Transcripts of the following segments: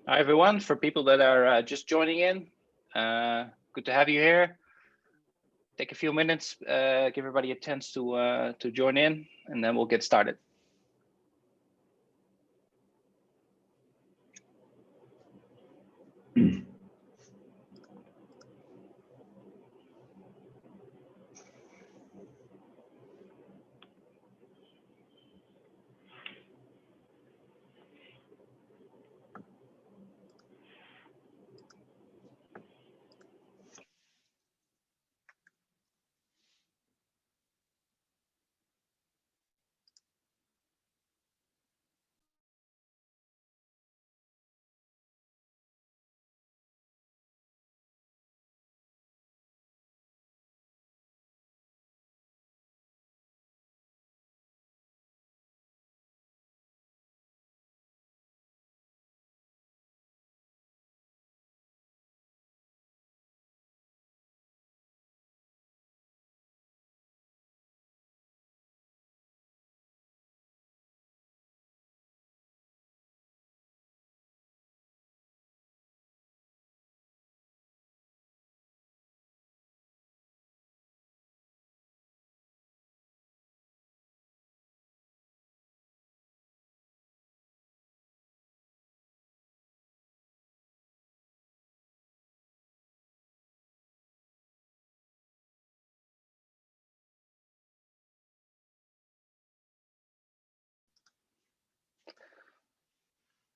Hi, everyone. For people that are just joining in, good to have you here. Take a few minutes, give everybody a chance to join in, and then we'll get started.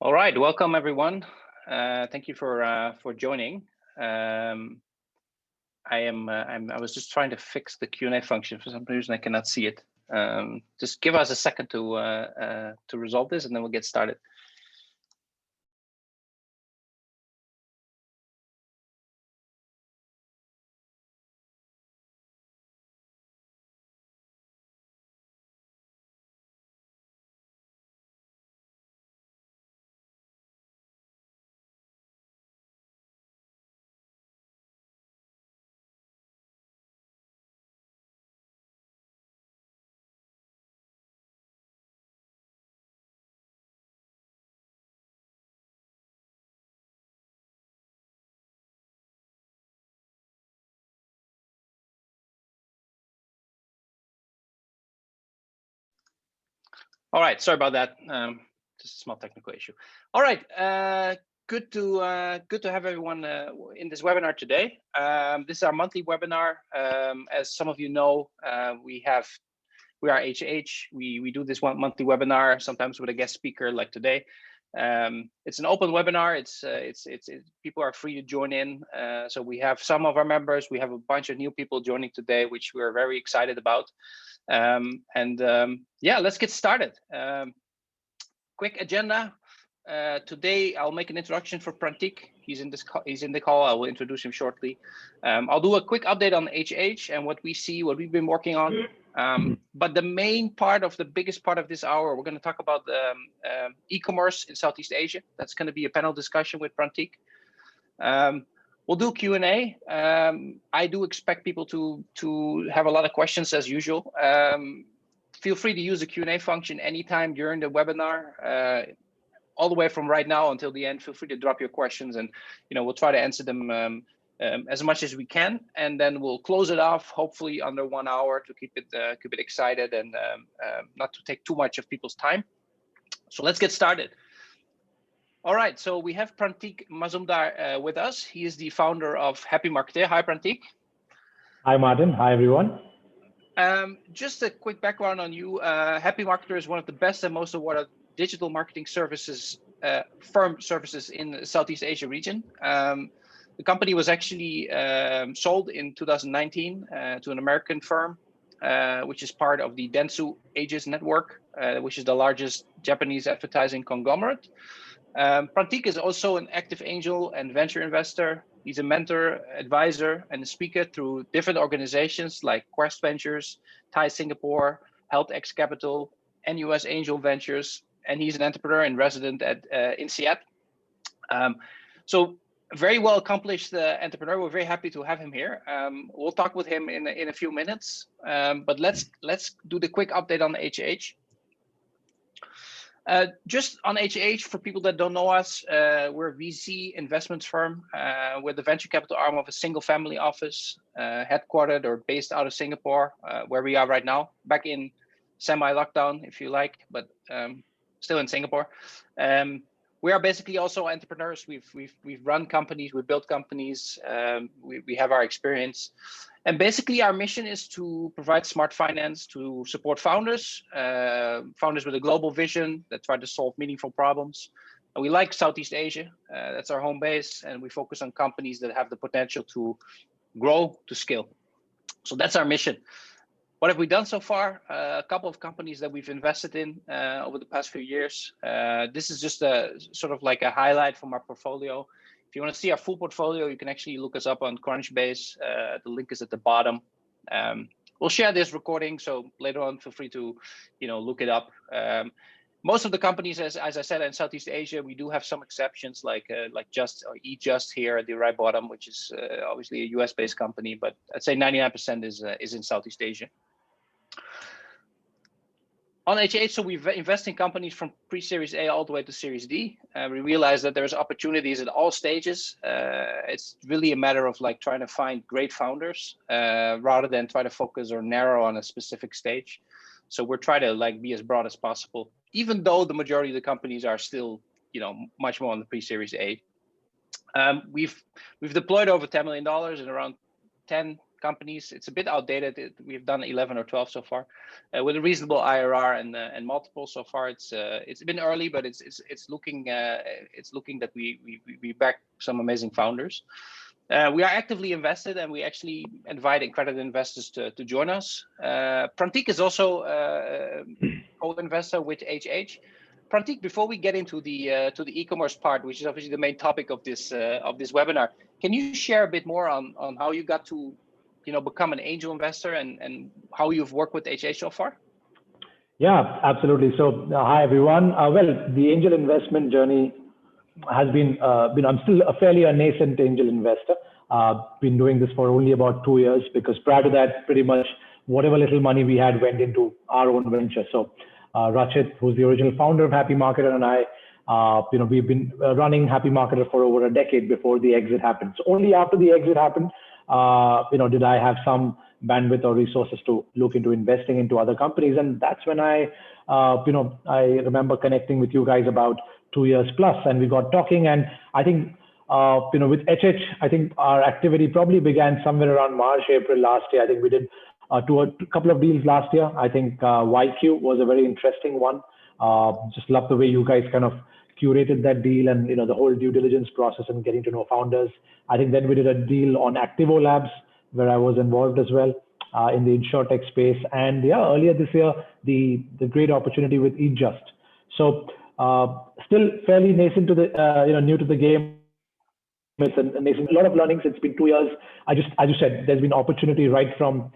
All right, welcome everyone. Thank you for joining. I was just trying to fix the Q&A function. For some reason, I cannot see it. Just give us a second to resolve this, and then we'll get started. All right, sorry about that. Just a small technical issue. All right, good to have everyone in this webinar today. This is our monthly webinar. As some of you know, we are HH. We do this one monthly webinar, sometimes with a guest speaker like today. It's an open webinar. It's people are free to join in. So we have some of our members. We have a bunch of new people joining today, which we're very excited about. Yeah, let's get started. Quick agenda. Today I'll make an introduction for Prantik. He's in the call. I will introduce him shortly. I'll do a quick update on HH and what we've been working on. But the biggest part of this hour, we're going to talk about e-commerce in Southeast Asia. That's going to be a panel discussion with Prantik. We'll do Q&A. I do expect people to have a lot of questions as usual. Feel free to use the Q&A function anytime during the webinar, all the way from right now until the end. Feel free to drop your questions, and we'll try to answer them as much as we can, and then we'll close it off hopefully under 1 hour to keep it excited and not to take too much of people's time. So let's get started. All right, so we have Prantik Mazumdar with us. He is the founder of Happy Marketer. Hi, Prantik. Hi, Maarten. Hi, everyone. Just a quick background on you. Happy Marketer is one of the best and most awarded digital marketing services, firm services in the Southeast Asia region. The company was actually sold in 2019 to an American firm, which is part of the Dentsu Aegis network, which is the largest Japanese advertising conglomerate. Prantik is also an active angel and venture investor. He's a mentor, advisor, and a speaker through different organizations like Quest Ventures, Thai Singapore, HealthX Capital, and US Angel Ventures. And he's an entrepreneur and resident at INSEAD. So very well accomplished entrepreneur. We're very happy to have him here. We'll talk with him in a few minutes. But let's do the quick update on HH. Just on HH, for people that don't know us, we're a VC investments firm. We're the venture capital arm of a single family office, headquartered or based out of Singapore, where we are right now, back in semi-lockdown, if you like, but still in Singapore. We are basically also entrepreneurs. We've run companies, we built companies, we have our experience. And basically our mission is to provide smart finance to support founders, founders with a global vision that try to solve meaningful problems. And we like Southeast Asia, that's our home base, and we focus on companies that have the potential to grow, to scale. So that's our mission. What have we done so far? A couple of companies that we've invested in over the past few years. This is just a sort of like a highlight from our portfolio. If you want to see our full portfolio, you can actually look us up on Crunchbase. The link is at the bottom. We'll share this recording, so later on, feel free to, look it up. Most of the companies, as I said, in Southeast Asia, we do have some exceptions, like Just or eJust here at the right bottom, which is obviously a US-based company, but I'd say 99% is in Southeast Asia. On HH, so we invest in companies from pre-Series A all the way to Series D. We realize that there's opportunities at all stages. It's really a matter of trying to find great founders rather than try to focus or narrow on a specific stage. So we're trying to be as broad as possible, even though the majority of the companies are still, much more on the pre-Series A. We've deployed over $10 million in around 10 companies. It's a bit outdated. We've done 11 or 12 so far, with a reasonable IRR and multiple so far. It's been early, but it's looking that we back some amazing founders. We are actively invested, and we actually invite accredited investors to join us. Prantik is also a co-investor with HH. Prantik, before we get into the e-commerce part, which is obviously the main topic of this webinar, can you share a bit more on how you got to become an angel investor and how you've worked with HH so far? Yeah, absolutely. So hi everyone. Well, the angel investment journey has been I'm still a fairly nascent angel investor. Been doing this for only about 2 years, because prior to that, pretty much whatever little money we had went into our own venture. So Rachit, who's the original founder of Happy Marketer, and I, we've been running Happy Marketer for over a decade before the exit happened. So only after the exit happened, did I have some bandwidth or resources to look into investing into other companies. And that's when I remember connecting with you guys about 2 years plus, and we got talking. And I think, with HH, I think our activity probably began somewhere around March, April last year. I think we did a couple of deals last year. I think YQ was a very interesting one. Just love the way you guys kind of curated that deal, and the whole due diligence process and getting to know founders. I think then we did a deal on Activo Labs, where I was involved as well in the insurtech space. And yeah, earlier this year, the great opportunity with eJust. So still fairly nascent to the new to the game. It's a lot of learnings. It's been 2 years. As you said, there's been opportunity right from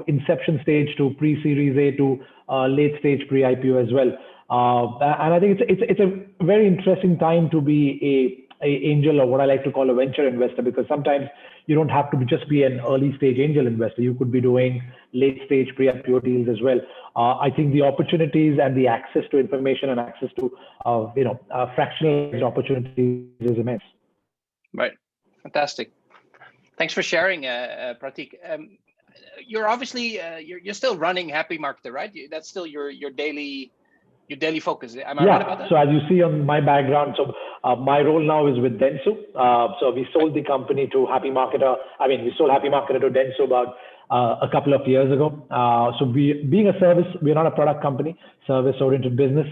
inception stage to pre-Series A to late stage pre-IPO as well. And I think it's a very interesting time to be a angel, or what I like to call a venture investor, because sometimes you don't have to just be an early stage angel investor. You could be doing late stage pre-IPO deals as well. I think the opportunities and the access to information and access to fractionalized opportunities is immense. Right, fantastic. Thanks for sharing, Prantik. You're obviously you're still running Happy Marketer, right? That's still your daily focus. Am I right about that? So as you see on my background, so my role now is with Dentsu. So we sold the company to Happy Marketer. I mean, we sold Happy Marketer to Dentsu about a couple of years ago. So being a service, we're not a product company, service-oriented business.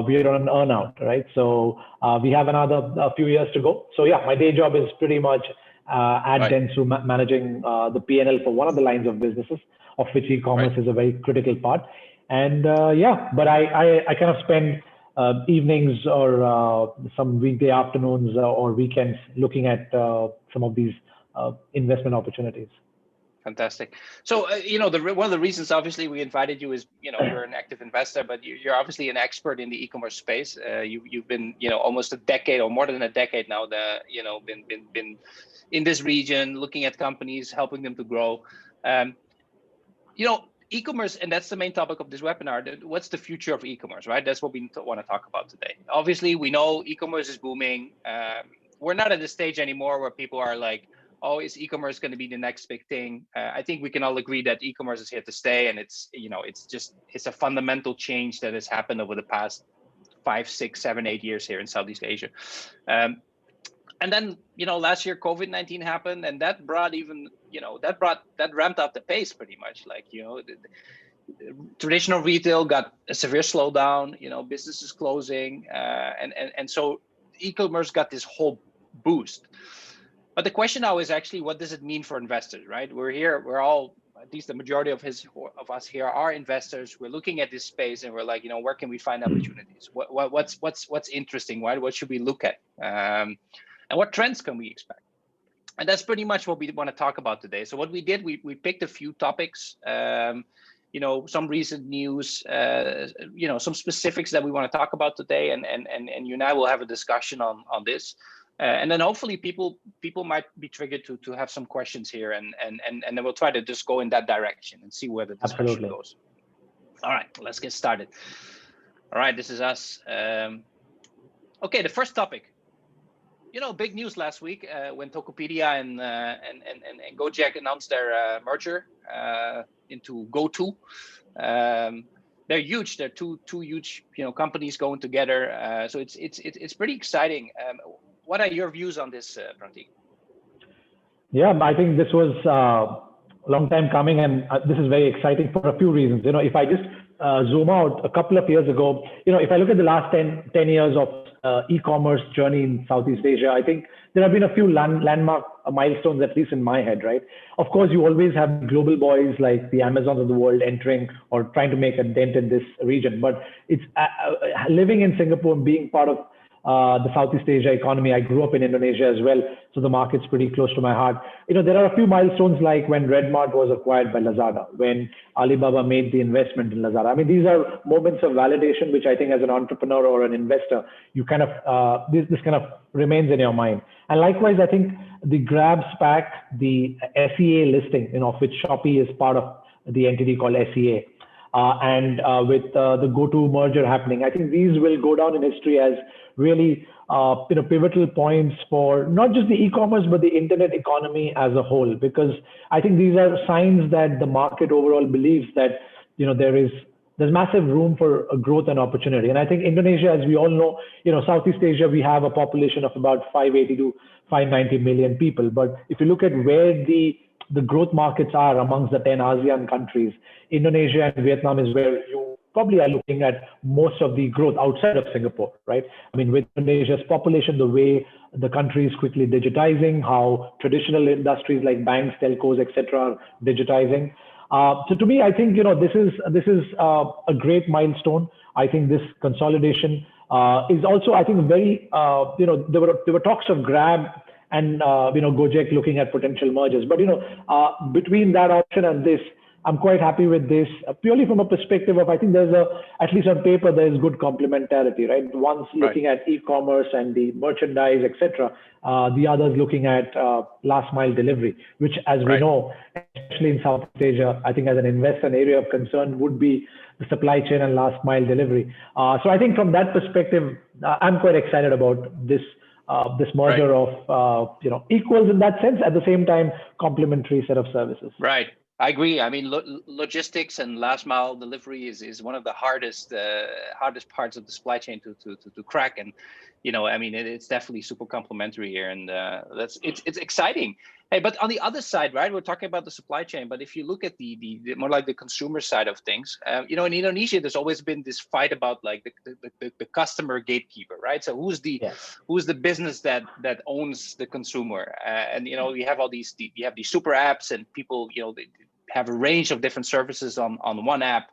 We are on an earn-out, right? So we have a few years to go. So yeah, my day job is pretty much at Dentsu, managing the P&L for one of the lines of businesses, of which e-commerce is a very critical part. And but I kind of spend evenings or some weekday afternoons or weekends looking at some of these investment opportunities. Fantastic. So, one of the reasons, obviously, we invited you is, you're an active investor, but you're obviously an expert in the e-commerce space. You've been, almost a decade or more than a decade now, been in this region, looking at companies, helping them to grow. e-commerce, and that's the main topic of this webinar. What's the future of e-commerce, right? That's what we want to talk about today. Obviously, we know e-commerce is booming. We're not at the stage anymore where people are like, oh, is e-commerce going to be the next big thing? I think we can all agree that e-commerce is here to stay, and it's a fundamental change that has happened over the past 5, 6, 7, 8 years here in Southeast Asia. And then, last year COVID-19 happened, and that brought that ramped up the pace pretty much. Like, traditional retail got a severe slowdown. Businesses closing, and so e-commerce got this whole boost. But the question now is actually, what does it mean for investors, right? We're all, at least the majority of us here are investors. We're looking at this space and we're like, where can we find opportunities? What's interesting, right? What should we look at? And what trends can we expect? And that's pretty much what we want to talk about today. So what we did, we picked a few topics, some recent news, some specifics that we want to talk about today, and you and I will have a discussion on this. And then hopefully people might be triggered to have some questions here, and then we'll try to just go in that direction and see where the discussion goes. All right, let's get started. All right, this is us. Okay, the first topic. Big news last week when Tokopedia and Gojek announced their merger into GoTo. They're huge. They're two huge companies going together. So it's pretty exciting. What are your views on this, Prantik? Yeah, I think this was a long time coming, and this is very exciting for a few reasons. If I just zoom out a couple of years ago, if I look at the last 10 years of e-commerce journey in Southeast Asia, I think there have been a few landmark milestones, at least in my head, right? Of course, you always have global boys like the Amazons of the world entering or trying to make a dent in this region. But it's living in Singapore and being part of the Southeast Asia economy. I grew up in Indonesia as well, so the market's pretty close to my heart. There are a few milestones like when Redmart was acquired by Lazada, when Alibaba made the investment in Lazada. I mean, these are moments of validation, which I think as an entrepreneur or an investor, you kind of, this kind of remains in your mind. And likewise, I think the Grab SPAC, the SEA listing, of which Shopee is part of the entity called SEA, and with the GoTo merger happening, I think these will go down in history as really pivotal points for not just the e-commerce but the internet economy as a whole, because I think these are signs that the market overall believes that there's massive room for growth and opportunity. And I think Indonesia, as we all know, Southeast Asia, we have a population of about 580 to 590 million people. But if you look at where the growth markets are amongst the 10 ASEAN countries, Indonesia and Vietnam is where you probably are looking at most of the growth outside of Singapore, right? I mean, with Indonesia's population, the way the country is quickly digitizing, how traditional industries like banks, telcos, etc., are digitizing. So to me, I think this is a great milestone. I think this consolidation is also, I think, very there were talks of Grab and Gojek looking at potential mergers, but between that option and this, I'm quite happy with this purely from a perspective of, I think there's at least on paper, there's good complementarity, right? One's looking at e-commerce and the merchandise, etc. The other's looking at last mile delivery, which, as we know, especially in South Asia, I think as an investor, an area of concern would be the supply chain and last mile delivery. So I think from that perspective, I'm quite excited about this merger of equals in that sense, at the same time complementary set of services. Right. I agree. I mean, logistics and last mile delivery is one of the hardest parts of the supply chain to crack. And I mean, it's definitely super complementary here, and it's exciting. Hey, but on the other side, right, we're talking about the supply chain, but if you look at the more like the consumer side of things, in Indonesia, there's always been this fight about like the customer gatekeeper, right? So who's the business that owns the consumer? And you have all these super apps, and people they have a range of different services on one app,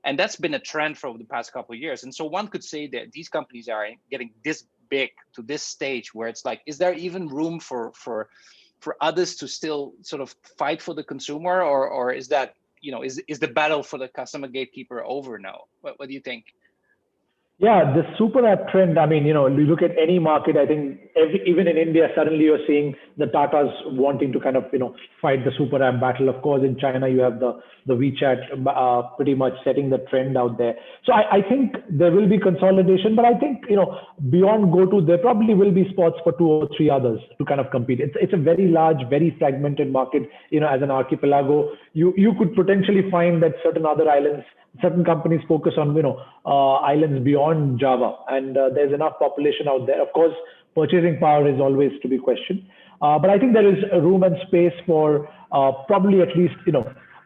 and that's been a trend for over the past couple of years. And so one could say that these companies are getting this big to this stage where it's like, is there even room for others to still sort of fight for the consumer, or is that is the battle for the customer gatekeeper over now? What do you think? Yeah, the super app trend, I mean, you look at any market, I think even in India, suddenly you're seeing the Tatas wanting to kind of, fight the super app battle. Of course, in China, you have the WeChat pretty much setting the trend out there. So I think there will be consolidation, but I think, beyond GoTo, there probably will be spots for two or three others to kind of compete. It's a very large, very fragmented market, as an archipelago. You could potentially find that certain companies focus on islands beyond Java, and there's enough population out there. Of course, purchasing power is always to be questioned, but I think there is room and space for probably at least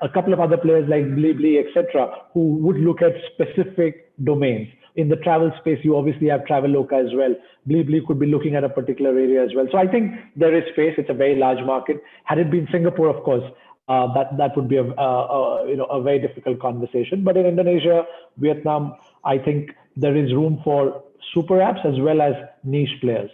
a couple of other players like Blibli, etc., who would look at specific domains. In the travel space, you obviously have Traveloka as well. Blibli could be looking at a particular area as well. So I think there is space. It's a very large market. Had it been Singapore, of course, that would be a very difficult conversation. But in Indonesia, Vietnam, I think there is room for super apps as well as niche players.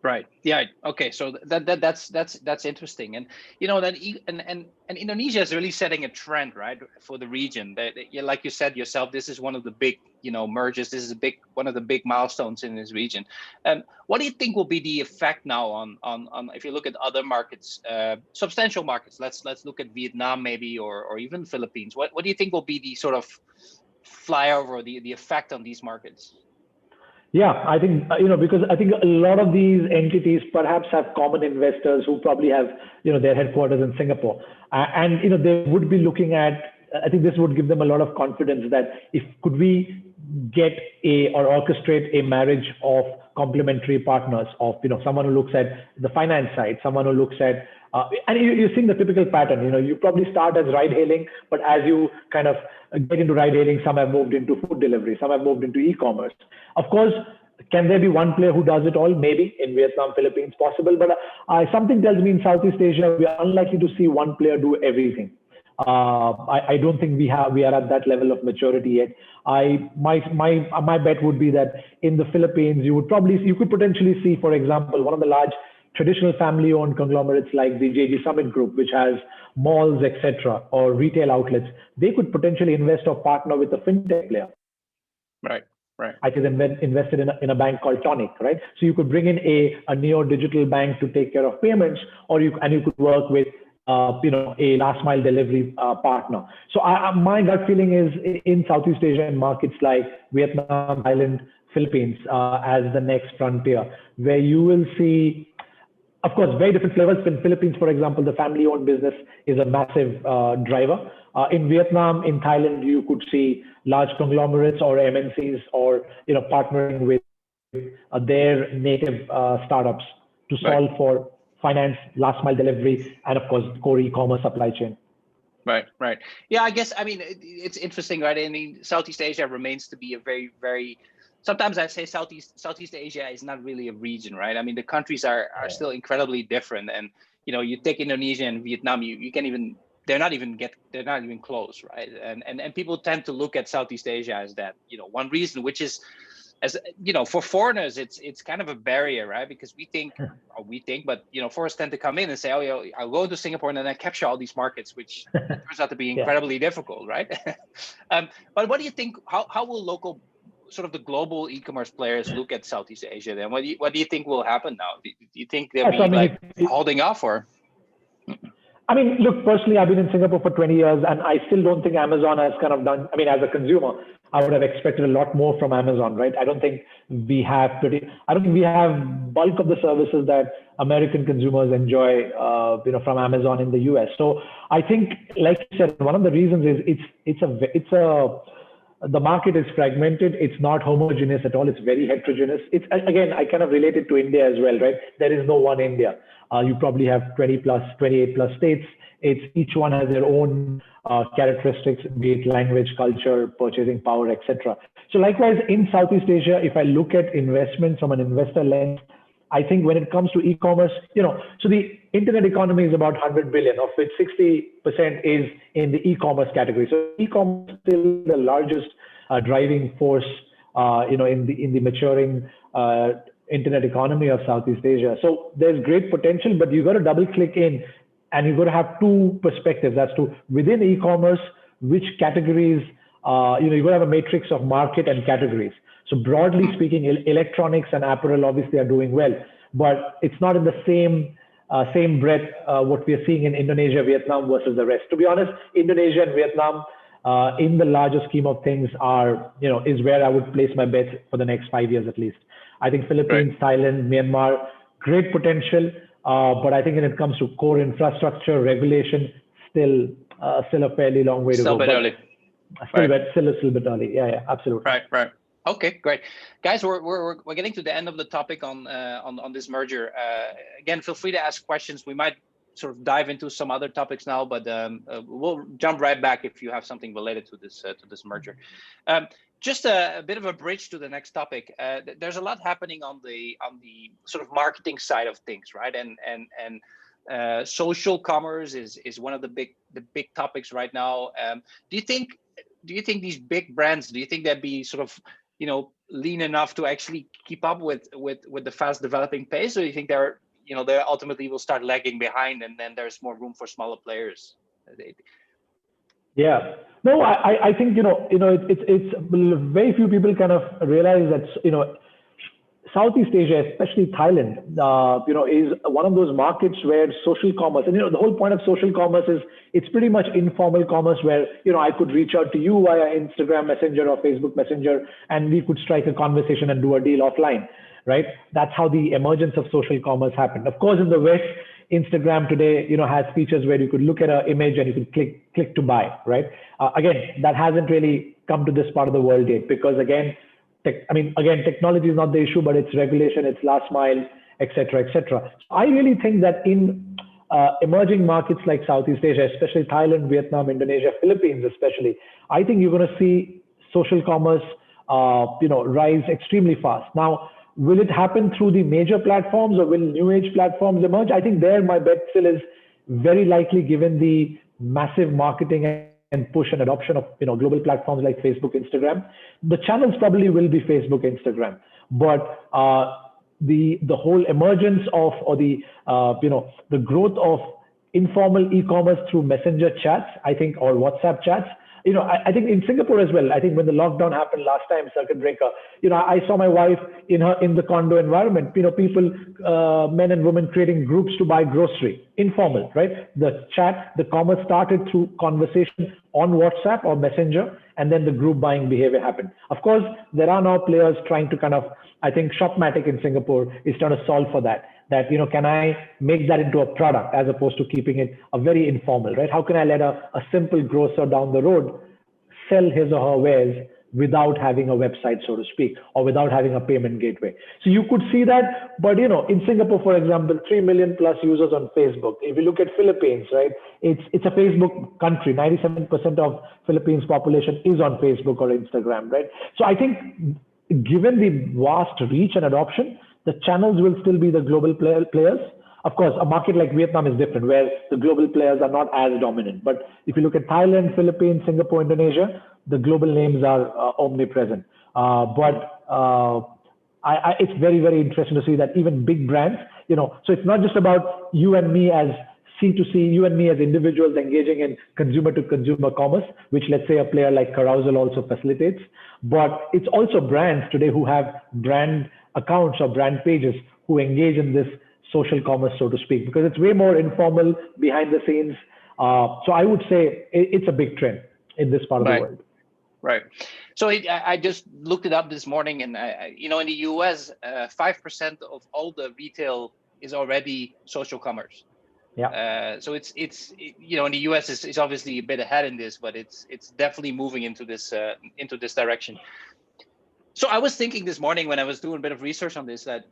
Right. Yeah. Okay. So that's interesting, and and Indonesia is really setting a trend, right, for the region. That, like you said yourself, this is one of the big mergers. This is one of the big milestones in this region. What do you think will be the effect now on if you look at other markets, substantial markets? Let's look at Vietnam maybe, or even Philippines. What do you think will be the sort of flyover, the effect on these markets? Yeah, I think, because I think a lot of these entities perhaps have common investors who probably have, their headquarters in Singapore. And, they would be looking at, I think this would give them a lot of confidence that could we get or orchestrate a marriage of complementary partners of, someone who looks at the finance side, someone who looks at, and you're seeing the typical pattern, you probably start as ride hailing, but as you kind of get into ride hailing, some have moved into food delivery, some have moved into e-commerce. Of course, can there be one player who does it all? Maybe in Vietnam, Philippines, possible, but something tells me in Southeast Asia, we are unlikely to see one player do everything. I don't think we are at that level of maturity yet. My bet would be that in the Philippines, you could potentially see, for example, one of the large traditional family-owned conglomerates like the JG Summit Group, which has malls, etc., or retail outlets. They could potentially invest or partner with a fintech player. Right. I could invested in a bank called Tonic, right? So you could bring in a neo-digital bank to take care of payments, or you could work with a last mile delivery partner. So my gut feeling is in Southeast Asian markets like Vietnam, Thailand, Philippines as the next frontier, where you will see, of course, very different flavors. In Philippines, for example, the family-owned business is a massive driver. In Vietnam, in Thailand, you could see large conglomerates or MNCs or partnering with their native startups to solve for finance, last mile delivery, and of course, core e-commerce supply chain. Right. Yeah, I guess, I mean, it's interesting, right? I mean, Southeast Asia remains to be a very, very, sometimes I say Southeast Asia is not really a region, right? I mean, the countries are still incredibly different. And, you take Indonesia and Vietnam, you can't even, they're not even close, right? And people tend to look at Southeast Asia as that, one reason, which is, as for foreigners, it's kind of a barrier, right? Because but foreigners tend to come in and say, oh, yeah, I'll go to Singapore and then I capture all these markets, which turns out to be incredibly difficult, right? But what do you think? How will local, sort of the global e-commerce players look at Southeast Asia then? What do you think will happen now? Do you think they'll be holding off, or? I mean, look, personally, I've been in Singapore for 20 years, and I still don't think Amazon has kind of done, I mean, as a consumer, I would have expected a lot more from Amazon, right? I don't think we have bulk of the services that American consumers enjoy, from Amazon in the US. So I think, like you said, one of the reasons is the market is fragmented. It's not homogeneous at all. It's very heterogeneous. Again, I kind of relate it to India as well, right? There is no one India. You probably have 28 plus states. Each one has their own characteristics, be it language, culture, purchasing power, etc. So likewise, in Southeast Asia, if I look at investments from an investor lens, I think when it comes to e-commerce, so the internet economy is about 100 billion, of which 60% is in the e-commerce category. So e-commerce is still the largest driving force, in the maturing internet economy of Southeast Asia. So there's great potential, but you got to double click in, and you've got to have two perspectives as to within e-commerce, which categories, you've got to have a matrix of market and categories. So broadly speaking, electronics and apparel obviously are doing well, but it's not in the same breath what we are seeing in Indonesia, Vietnam versus the rest. To be honest, Indonesia and Vietnam, in the larger scheme of things, are is where I would place my bets for the next 5 years at least. I think Philippines, Thailand, Myanmar, great potential, but I think when it comes to core infrastructure, regulation, still a fairly long way to go. Still a bit early. Still a little bit early. Yeah, absolutely. Right. Okay, great, guys. We're getting to the end of the topic on this merger. Again, feel free to ask questions. We might sort of dive into some other topics now, but we'll jump right back if you have something related to this merger. Just a bit of a bridge to the next topic. There's a lot happening on the sort of marketing side of things, right? And social commerce is one of the big topics right now. Do you think these big brands, do you think they'd be sort of lean enough to actually keep up with the fast developing pace, or do you think they ultimately will start lagging behind, and then there's more room for smaller players? Yeah, no, I think it's very few people kind of realize that Southeast Asia, especially Thailand, is one of those markets where social commerce, and the whole point of social commerce is it's pretty much informal commerce where I could reach out to you via Instagram Messenger or Facebook Messenger, and we could strike a conversation and do a deal offline, right? That's how the emergence of social commerce happened. Of course, in the West, Instagram today, has features where you could look at an image and you could click to buy, right? Again, that hasn't really come to this part of the world yet, because again, technology is not the issue, but it's regulation, it's last mile, etc., etc. So I really think that in emerging markets like Southeast Asia, especially Thailand, Vietnam, Indonesia, Philippines, especially, I think you're going to see social commerce, rise extremely fast. Now, will it happen through the major platforms, or will new age platforms emerge? I think there my bet still is very likely, given the massive marketing and push and adoption of global platforms like Facebook, Instagram. The channels probably will be Facebook, Instagram, but the whole emergence of, or the growth of informal e-commerce through messenger chats, I think, or WhatsApp chats. I think in Singapore as well, I think when the lockdown happened last time, circuit breaker, I saw my wife in the condo environment, people, men and women creating groups to buy grocery, informal, right? The chat, the commerce started through conversation on WhatsApp or Messenger, and then the group buying behavior happened. Of course, there are now players trying to I think Shopmatic in Singapore is trying to solve for that, can I make that into a product as opposed to keeping it a very informal, right? How can I let a simple grocer down the road sell his or her wares without having a website, so to speak, or without having a payment gateway? So you could see that, but in Singapore, for example, 3 million plus users on Facebook. If you look at Philippines, right, it's a Facebook country. 97% of Philippines population is on Facebook or Instagram, right? So I think given the vast reach and adoption, the channels will still be the global players. Of course, a market like Vietnam is different, where the global players are not as dominant. But if you look at Thailand, Philippines, Singapore, Indonesia, the global names are omnipresent. It's very, very interesting to see that even big brands, so it's not just about you and me as C2C, you and me as individuals engaging in consumer-to-consumer commerce, which let's say a player like Carousel also facilitates. But it's also brands today who have brand accounts or brand pages who engage in this social commerce, so to speak, because it's way more informal, behind the scenes. So I would say it's a big trend in this part of the world. Right. So I just looked it up this morning, and in the US, 5% of all the retail is already social commerce. Yeah. So it's in the US it's obviously a bit ahead in this, but it's definitely moving into this direction. So I was thinking this morning when I was doing a bit of research on this that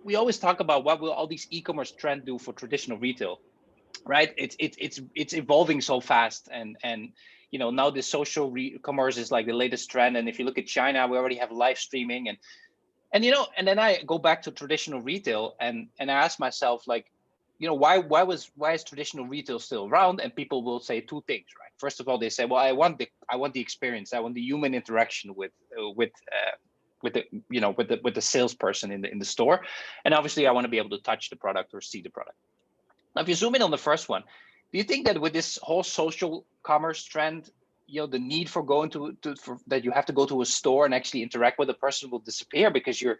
we always talk about what will all these e-commerce trends do for traditional retail, right? It's evolving so fast, and now this social commerce is like the latest trend. And if you look at China, we already have live streaming, and then I go back to traditional retail and I ask myself, like, why is traditional retail still around? And people will say two things, right? First of all, they say, well, I want the experience, I want the human interaction with the salesperson in the store, and obviously I want to be able to touch the product or see the product. Now, if you zoom in on the first one, do you think that with this whole social commerce trend, the need for going that you have to go to a store and actually interact with a person will disappear, because you're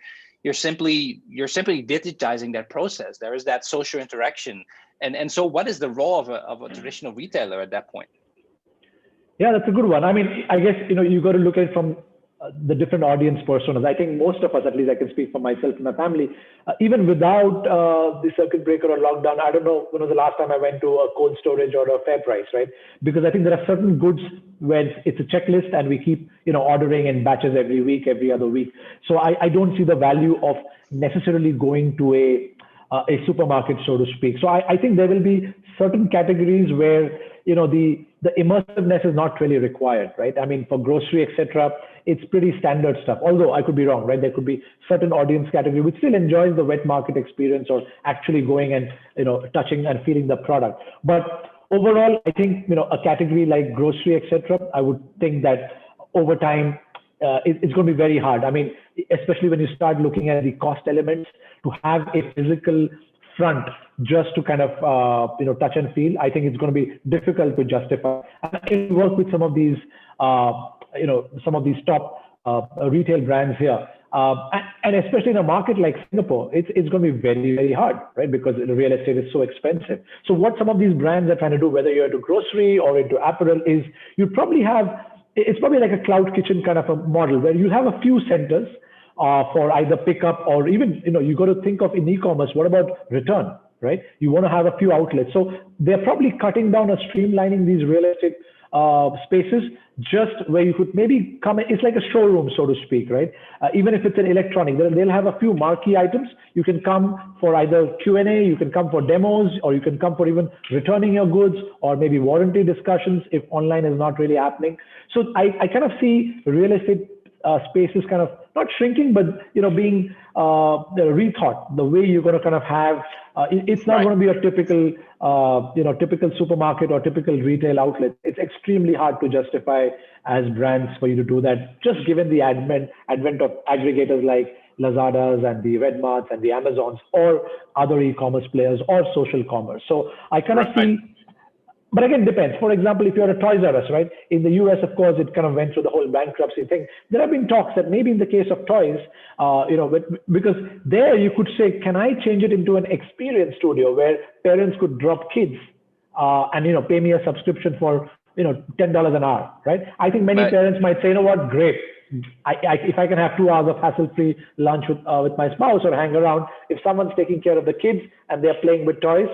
simply digitizing that process. There is that social interaction, and so what is the role of a traditional retailer at that point? Yeah, that's a good one. I mean, I guess, you got to look at it from the different audience personas. I think most of us, at least I can speak for myself and my family, even without the circuit breaker or lockdown, I don't know when was the last time I went to a cold storage or a fair price, right? Because I think there are certain goods where it's a checklist and we keep, ordering in batches every week, every other week. So I don't see the value of necessarily going to a supermarket, so to speak. So I think there will be certain categories where, the immersiveness is not really required, right? I mean, for grocery, etc., it's pretty standard stuff. Although I could be wrong, right? There could be certain audience category which still enjoys the wet market experience or actually going and, touching and feeling the product. But overall, I think, a category like grocery, etc., I would think that over time, it's going to be very hard. I mean, especially when you start looking at the cost elements, to have a physical front just to kind of touch and feel, I think it's going to be difficult to justify. And I work with some of these top retail brands here, and especially in a market like Singapore, it's going to be very, very hard, right? Because the real estate is so expensive. So what some of these brands are trying to do, whether you're into grocery or into apparel, is you probably have, it's probably like a cloud kitchen kind of a model where you have a few centers for either pickup or even, you got to think of in e-commerce, what about return, right? You want to have a few outlets. So they're probably cutting down or streamlining these real estate spaces just where you could maybe come. It's like a showroom, so to speak, right? Even if it's an electronic, they'll have a few marquee items. You can come for either Q&A, you can come for demos, or you can come for even returning your goods or maybe warranty discussions if online is not really happening. So I kind of see real estate spaces kind of not shrinking, but being rethought. The way you're going to kind of have it's not going to be a typical typical supermarket or typical retail outlet. It's extremely hard to justify as brands for you to do that, just given the advent of aggregators like Lazadas and the Redmarts and the Amazons or other e-commerce players or social commerce. So I kind of see. But again, depends. For example, if you're a Toys R Us, right? In the US, of course, it kind of went through the whole bankruptcy thing. There have been talks that maybe in the case of toys, because there you could say, can I change it into an experience studio where parents could drop kids and, pay me a subscription for, $10 an hour, right? I think many parents might say, you know what, great. If I can have 2 hours of hassle-free lunch with my spouse or hang around, if someone's taking care of the kids and they're playing with toys,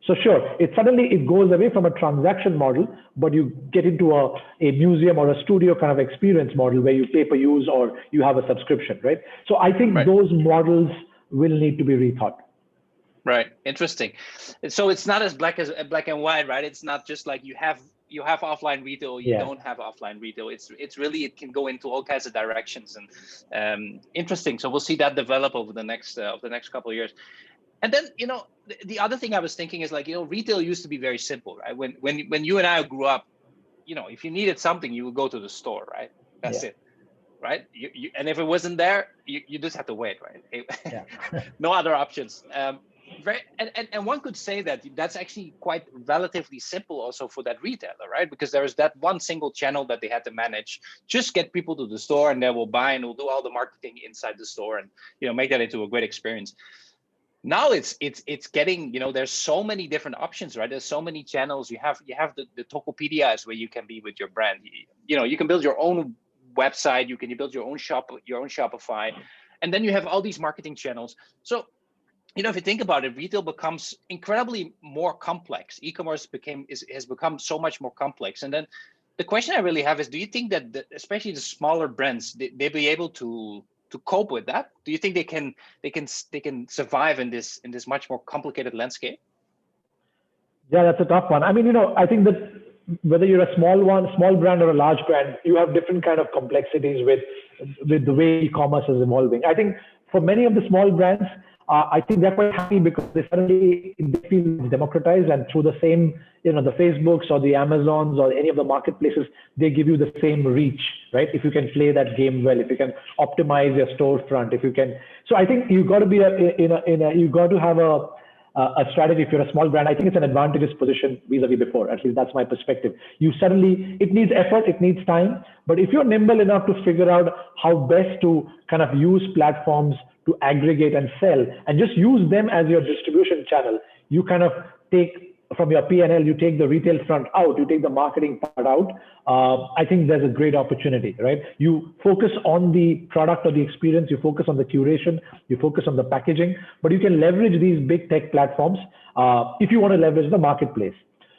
so sure, it goes away from a transaction model, but you get into a museum or a studio kind of experience model where you pay per use or you have a subscription, right? So I think those models will need to be rethought. Right, interesting. So it's not as black and white, right? It's not just like you have offline retail, you don't have offline retail. It's really, it can go into all kinds of directions, and interesting. So we'll see that develop over the next couple of years. And then, the other thing I was thinking is like, retail used to be very simple, right? When you and I grew up, if you needed something, you would go to the store, right? That's it, right? And if it wasn't there, you just have to wait, right? No other options. And one could say that that's actually quite relatively simple also for that retailer, right? Because there is that one single channel that they had to manage. Just get people to the store and they will buy and will do all the marketing inside the store and make that into a great experience. Now it's getting, there's so many different options, right? There's so many channels. You have the Tokopedias where you can be with your brand. You can build your own website. You build your own Shopify, and then you have all these marketing channels. So, if you think about it, retail becomes incredibly more complex. E-commerce has become so much more complex. And then the question I really have is, do you think that especially the smaller brands, they'll be able to cope with that? Do you think they can survive in this much more complicated landscape? Yeah, that's a tough one. I mean, I think that whether you're a small brand or a large brand, you have different kind of complexities with the way e-commerce is evolving. I think for many of the small brands, I think they're quite happy because they feel democratized, and through the same, the Facebooks or the Amazons or any of the marketplaces, they give you the same reach, right? If you can play that game well, if you can optimize your storefront, if you can. So I think you've got to be you got to have a strategy, if you're a small brand, I think it's an advantageous position vis-a-vis before. At least that's my perspective. It needs effort, it needs time, but if you're nimble enough to figure out how best to kind of use platforms to aggregate and sell, and just use them as your distribution channel, you kind of take from your P&L, you take the retail front out, you take the marketing part out. I think there's a great opportunity, right? You focus on the product or the experience, you focus on the curation, you focus on the packaging, but you can leverage these big tech platforms if you want to leverage the marketplace.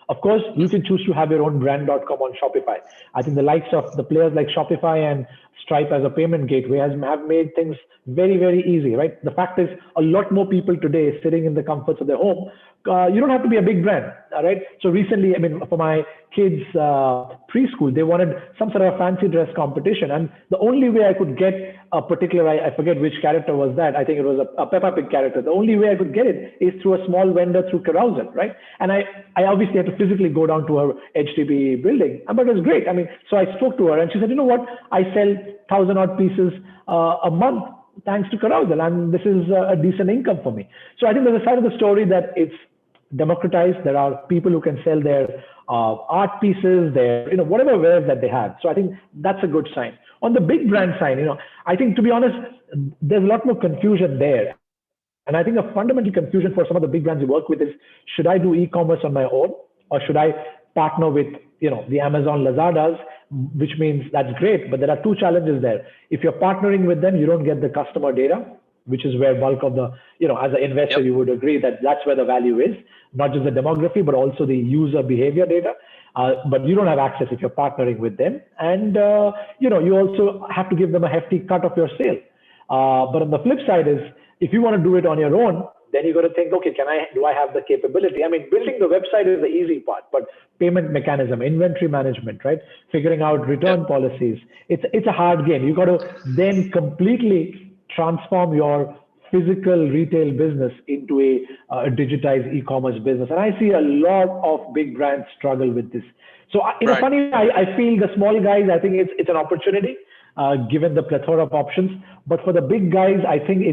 Of course, you can choose to have your own brand.com on Shopify. I think the likes of the players like Shopify and Stripe as a payment gateway have made things very, very easy, right? The fact is, a lot more people today sitting in the comforts of their home. You don't have to be a big brand, right? So recently, I mean, for my kids' preschool, they wanted some sort of fancy dress competition. And the only way I could get a particular, I forget which character was that. I think it was a Peppa Pig character. The only way I could get it is through a small vendor through Carousel, right? And I obviously had to physically go down to her HDB building, but it was great. I mean, so I spoke to her and she said, you know what? I sell 1,000 odd pieces a month thanks to Carousel, and this is a decent income for me. So I think there's a side of the story that it's democratized. There are people who can sell their art pieces, their whatever wares that they have. So I think that's a good sign. On the big brand side, I think, to be honest, there's a lot more confusion there. And I think a fundamental confusion for some of the big brands you work with is, should I do e-commerce on my own, or should I partner with the Amazon, Lazadas, which means that's great, but there are two challenges there. If you're partnering with them, you don't get the customer data, which is where bulk of the, as an investor, you would agree that that's where the value is, not just the demography, but also the user behavior data. But you don't have access if you're partnering with them. And, you also have to give them a hefty cut of your sale. But on the flip side is, if you want to do it on your own, then you got to think, okay, do I have the capability? I mean, building the website is the easy part, but payment mechanism, inventory management, right? Figuring out return policies. It's a hard game. You got to then completely transform your physical retail business into a digitized e-commerce business. And I see a lot of big brands struggle with this. So in a funny way, I feel the small guys, I think it's an opportunity given the plethora of options. But for the big guys, I think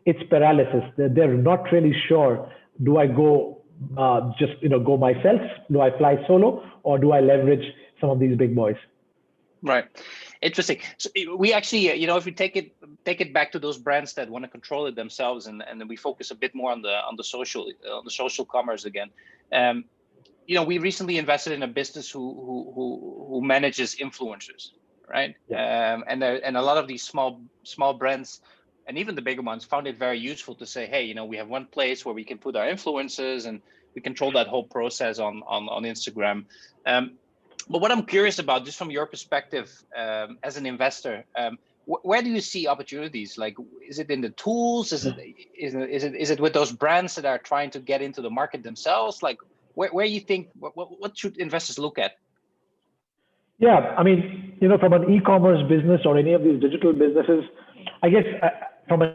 it's paralysis. They're not really sure. Do I go go myself? Do I fly solo, or do I leverage some of these big boys? Right. Interesting. So we actually, if we take it back to those brands that want to control it themselves, and then we focus a bit more on the social commerce again. We recently invested in a business who manages influencers, right? Yeah. And a lot of these small brands, and even the bigger ones, found it very useful to say, hey, we have one place where we can put our influencers and we control that whole process on Instagram. But what I'm curious about, just from your perspective as an investor, where do you see opportunities? Like, is it in the tools? Is it with those brands that are trying to get into the market themselves? Like, where you think, what should investors look at? Yeah, I mean, from an e-commerce business or any of these digital businesses, I guess from an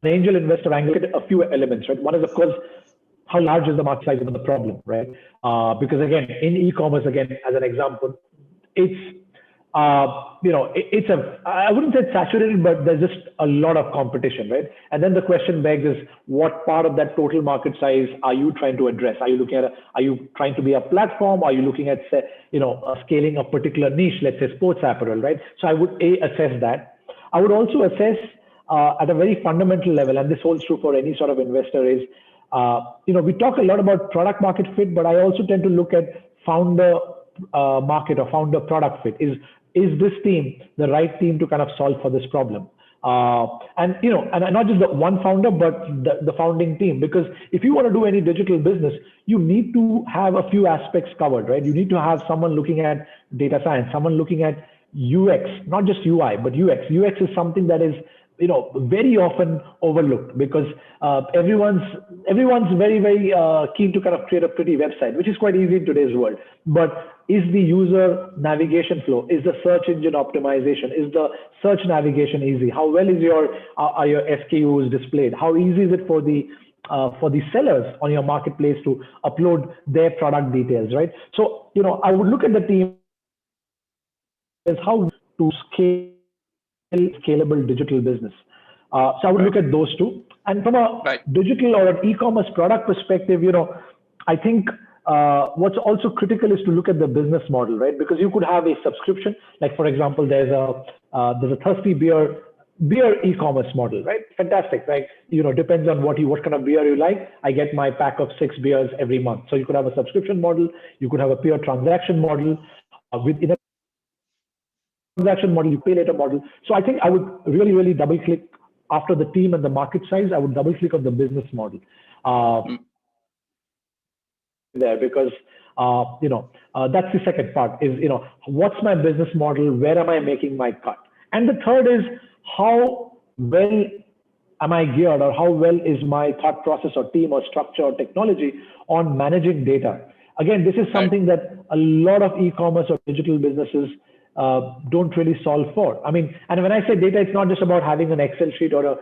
angel investor angle, a few elements, right? One is, of course, how large is the market size of the problem, right? Because again, in e-commerce, again, as an example, it's, I wouldn't say it's saturated, but there's just a lot of competition, right? And then the question begs is, what part of that total market size are you trying to address? Are you trying to be a platform? Are you looking at, scaling a particular niche, let's say sports apparel, right? So I would assess that. I would also assess at a very fundamental level, and this holds true for any sort of investor, is, we talk a lot about product market fit, but I also tend to look at founder market or founder product fit. Is this team the right team to kind of solve for this problem? And not just the one founder, but the founding team. Because if you want to do any digital business, you need to have a few aspects covered, right? You need to have someone looking at data science, someone looking at UX, not just UI, but UX. UX is something that is very often overlooked, because everyone's very, very keen to kind of create a pretty website, which is quite easy in today's world. But is the user navigation flow? Is the search engine optimization? Is the search navigation easy? How well is are your SKUs displayed? How easy is it for the sellers on your marketplace to upload their product details, right? So I would look at the team as how to scalable digital business. So I would look at those two. And from a digital or an e-commerce product perspective, I think what's also critical is to look at the business model, right? Because you could have a subscription, like for example, there's a thirsty beer e-commerce model, right? Fantastic, right? Depends on what kind of beer you like. I get my pack of 6 beers every month. So you could have a subscription model, you could have a pure transaction model. Within a transaction model, you pay later model. So I think I would really double click after the team and the market size. I would double click on the business model there, because that's the second part is, what's my business model? Where am I making my cut? And the third is, how well am I geared, or how well is my thought process or team or structure or technology on managing data? Again, this is something that a lot of e-commerce or digital businesses don't really solve for. I mean, and when I say data, it's not just about having an Excel sheet or a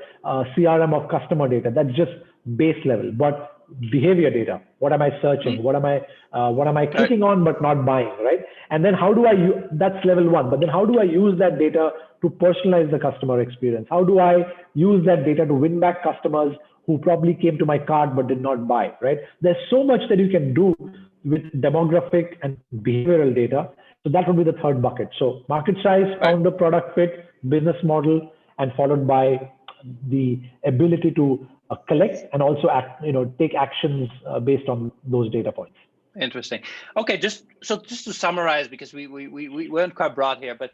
CRM of customer data. That's just base level. But behavior data, what am I searching? What am I clicking on but not buying, right? And then how do I use, that's level one. But then how do I use that data to personalize the customer experience? How do I use that data to win back customers who probably came to my cart but did not buy, right? There's so much that you can do with demographic and behavioral data. So that would be the third bucket. So market size, founder, product fit, business model, and followed by the ability to collect and also take actions based on those data points. Interesting. Okay, just to summarize, because we weren't quite broad here, but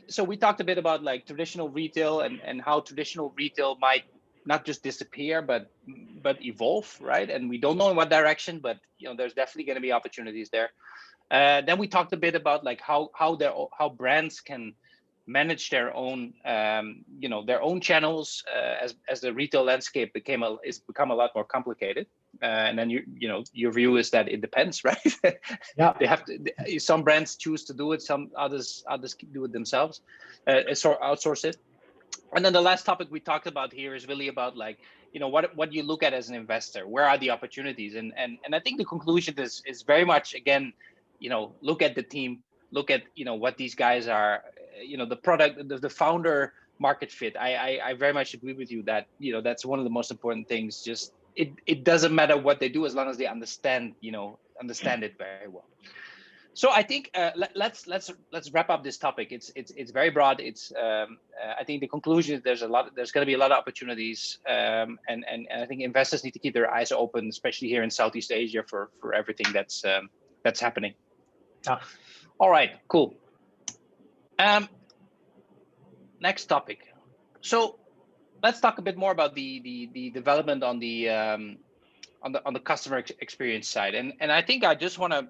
so we talked a bit about like traditional retail and how traditional retail might not just disappear, but evolve, right? And we don't know in what direction, but there's definitely going to be opportunities there. Then we talked a bit about like how brands can manage their own their own channels as the retail landscape is become a lot more complicated. And then your view is that it depends, right? Yeah. They have to. Some brands choose to do it. Some others do it themselves, outsource it. And then the last topic we talked about here is really about like what you look at as an investor. Where are the opportunities? And I think the conclusion is very much, again, look at the team, look at what these guys are, the product, the founder market fit. I very much agree with you that that's one of the most important things. Just it doesn't matter what they do as long as they understand it very well. So I think let's wrap up this topic. It's very broad. I think the conclusion is there's going to be a lot of opportunities, and I think investors need to keep their eyes open, especially here in Southeast Asia, for everything that's happening. All right, cool. Next topic. So let's talk a bit more about the development on the customer experience side, and I think I just want to.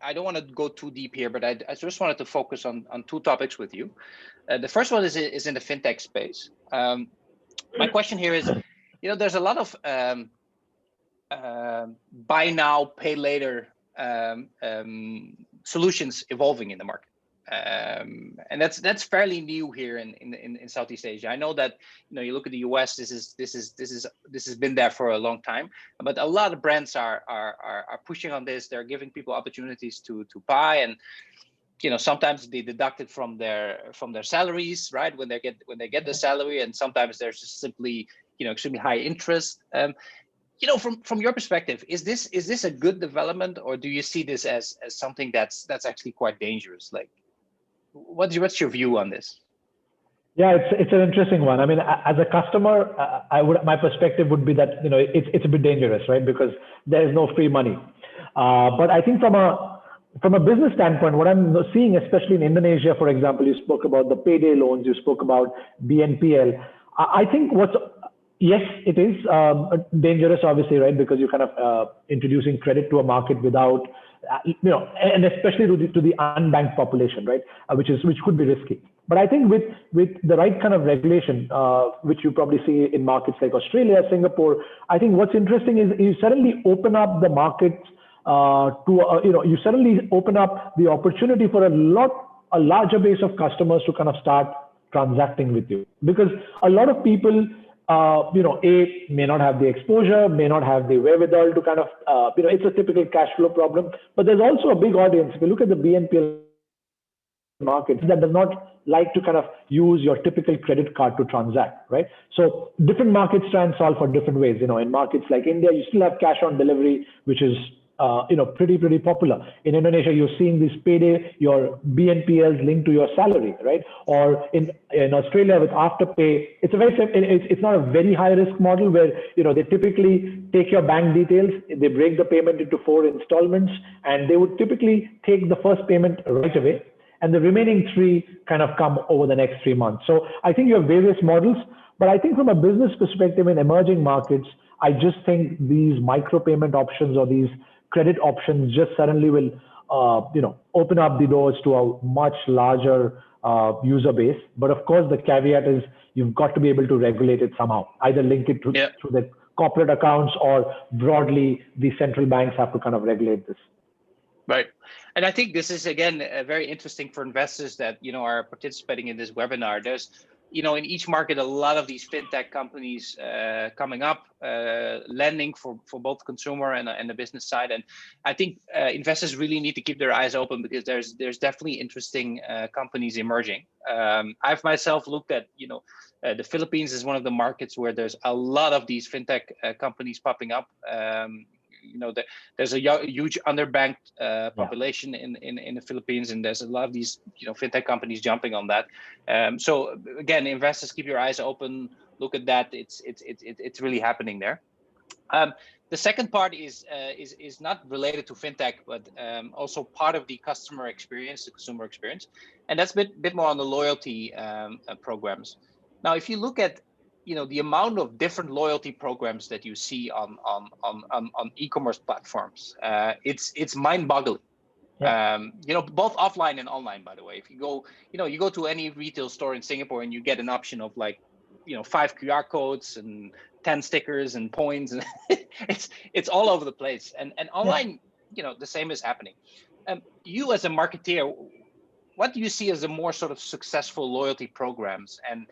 I don't want to go too deep here, but I just wanted to focus on two topics with you. The first one is in the fintech space. My question here is, there's a lot of buy now, pay later solutions evolving in the market, and that's fairly new here in Southeast Asia. I know that you look at the US. This has been there for a long time, but a lot of brands are pushing on this. They're giving people opportunities to buy, and sometimes they deduct it from their salaries, right, when they get the salary, and sometimes there's just simply extremely high interest. From your perspective, is this a good development, or do you see this as something that's actually quite dangerous? Like, what's your view on this? Yeah, it's an interesting one. I mean, as a customer, my perspective would be that it's a bit dangerous, right? Because there is no free money. But I think from a business standpoint, what I'm seeing, especially in Indonesia, for example, you spoke about the payday loans, you spoke about BNPL. I think yes, it is dangerous, obviously, right? Because you're kind of introducing credit to a market without, and especially to the unbanked population, right? Which could be risky. But I think with the right kind of regulation, which you probably see in markets like Australia, Singapore, I think what's interesting is you suddenly open up the markets you suddenly open up the opportunity for a larger base of customers to kind of start transacting with you, because a lot of people may not have the exposure, may not have the wherewithal to kind of, it's a typical cash flow problem. But there's also a big audience. If you look at the BNPL markets that does not like to kind of use your typical credit card to transact, right? So different markets try and solve for different ways. In markets like India, you still have cash on delivery, which is pretty popular. In Indonesia, you're seeing this payday, your BNPLs linked to your salary, right? Or in Australia with Afterpay, it's not a very high risk model where they typically take your bank details, they break the payment into 4 installments, and they would typically take the first payment right away, and the remaining 3 kind of come over the next 3 months. So I think you have various models, but I think from a business perspective in emerging markets, I just think these micropayment options or these credit options just suddenly will, open up the doors to a much larger user base. But of course, the caveat is you've got to be able to regulate it somehow, either link it to the corporate accounts or broadly the central banks have to kind of regulate this. Right. And I think this is, again, very interesting for investors that, are participating in this webinar. There's, in each market, a lot of these fintech companies coming up, lending for both consumer and the business side. And I think investors really need to keep their eyes open because there's definitely interesting companies emerging. I've myself looked at, the Philippines is one of the markets where there's a lot of these fintech companies popping up. There's a huge underbanked population in the Philippines, and there's a lot of these fintech companies jumping on that. So again, investors, keep your eyes open, look at that. It's really happening there. The second part is not related to fintech, but also part of the customer experience, the consumer experience, and that's a bit more on the loyalty programs. Now, if you look at the amount of different loyalty programs that you see on e-commerce platforms, it's mind-boggling. Yeah. Both offline and online, by the way. If you go, you go to any retail store in Singapore and you get an option of 5 QR codes and 10 stickers and points, and it's all over the place. And online, the same is happening. You as a marketeer, what do you see as the more sort of successful loyalty programs? And